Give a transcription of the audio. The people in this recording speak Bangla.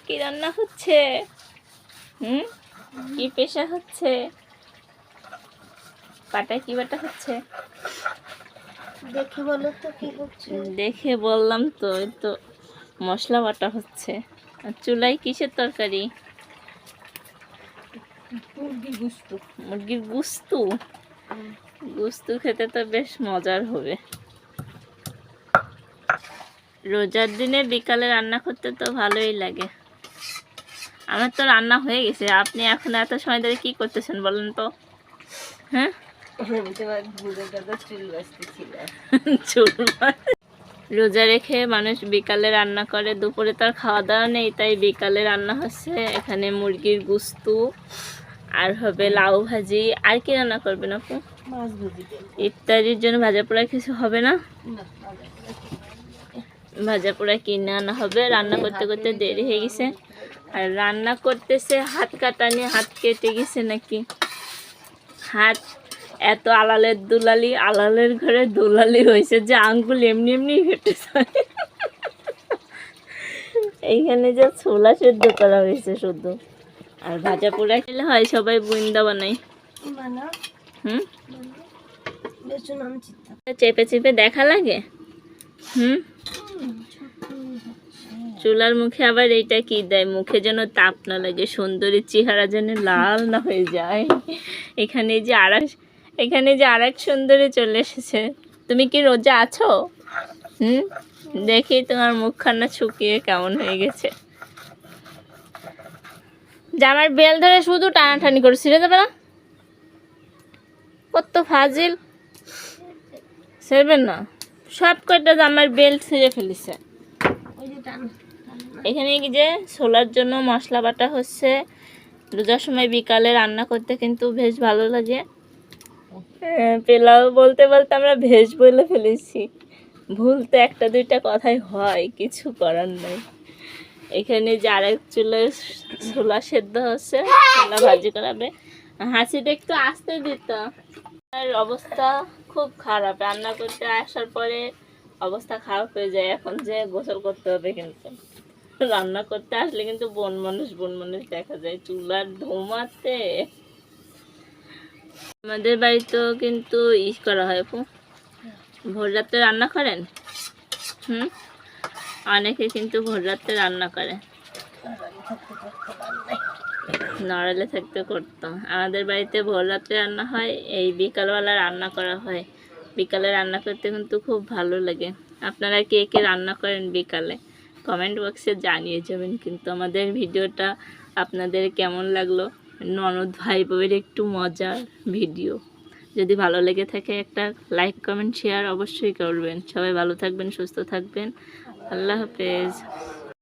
কি রান্না হচ্ছে? কি পেশা হচ্ছে? পাটায় কি বাটা হচ্ছে? দেখে বলো তো কি হচ্ছে। দেখে বললাম তো, এই তো মশলা বাটা হচ্ছে। আর চুলায় কিসের তরকারি? মুরগির গুস্ত। মুরগির গুস্তু। গুস্তু খেতে তো বেশ মজার হবে। রোজার দিনে বিকালে রান্না করতে তো ভালোই লাগে। আমার তো রান্না হয়ে গেছে, আপনি এখন এত সময় ধরে কি করতেছেন বলেন তো? হ্যাঁ, চুল রোজা রেখে মানুষ বিকালে রান্না করে, দুপুরে তার খাওয়া দাওয়া নেই, তাই বিকালে রান্না হচ্ছে। এখানে মুরগির গুস্তু আর হবে লাউ ভাজি। আর কি রান্না করবেন আপু? মাছ ভাজি। ইফতারির জন্য ভাজা পোড়া কিছু হবে না? ভাজা পোড়া কিনে আনা হবে। রান্না করতে করতে দেরি হয়ে গেছে, আর রান্না করতেছে হাত কাটা নিয়ে, হাত কেটে গেছে নাকি। হাত এত আলালের দুলালি, আলালের ঘরে দুলালি হয়েছে যে আঙ্গুল এমনি এমনি কেটেছে। এইখানে যে ছোলা সেদ্ধ করা হয়েছে শুধু, আর ভাজা পোড়া খেলে হয় সবাই বুন্দা বানাই। চেপে চেপে দেখা লাগে। চুলার মুখে আবার এইটা কি দেয়, মুখে যেন তাপ না লাগে, সুন্দরী চেহারা যেন লাল না হয়ে যায়। এখানে যে আর এক সুন্দরী চলে এসেছে। তুমি কি রোজা আছো? দেখি তোমার মুখখানা শুকিয়ে কেমন হয়ে গেছে। জামার বেল ধরে শুধু টানাটানি করে ছিঁড়ে যাবে না? কত ফাজিল, ছেড়বেন না। সব কয়টা জামার বেল ছিঁড়ে ফেলেছে। এখানে কি যে ছোলার জন্য মশলা বাটা হচ্ছে। রোজার সময় বিকালে রান্না করতে কিন্তু বেশ ভালো লাগে। পোলাও বলতে বলতে আমরা ভেজ বলে ফেলেছি। ভুল তো একটা দুইটা কথাই হয়, কিছু করার নাই। এখানে যে আরেক চুলে ছোলা সেদ্ধ হচ্ছে, ছোলা ভাজি করাবে। হাসিটা একটু আসতে দিত। আর অবস্থা খুব খারাপ, রান্না করতে আসার পরে অবস্থা খারাপ হয়ে যায়। এখন যে গোসল করতে হবে, কিন্তু রান্না করতে আসলে কিন্তু বন মানুষ দেখা যায় চুলার ধোঁয়াতে। আমাদের বাড়িতেও কিন্তু করা হয় আপু, ভোর রাত্রে রান্না করেন। অনেকে কিন্তু ভোর রাত্রে রান্না করে, নড়ালে থাকতে করতাম। আমাদের বাড়িতে ভোর রাত্রে রান্না হয়, এই বিকালবেলা রান্না করা হয়। বিকালে রান্না করতে কিন্তু খুব ভালো লাগে। আপনারা কে কে রান্না করেন বিকালে কমেন্ট বক্সে জানিয়ে যাবেন। কিন্তু আমাদের ভিডিওটা আপনাদের কেমন লাগলো? ননদ ভাই বউয়ের একটু মজার ভিডিও। যদি ভালো লেগে থাকে একটা লাইক কমেন্ট শেয়ার অবশ্যই করবেন। সবাই ভালো থাকবেন, সুস্থ থাকবেন। আল্লাহ হাফেজ।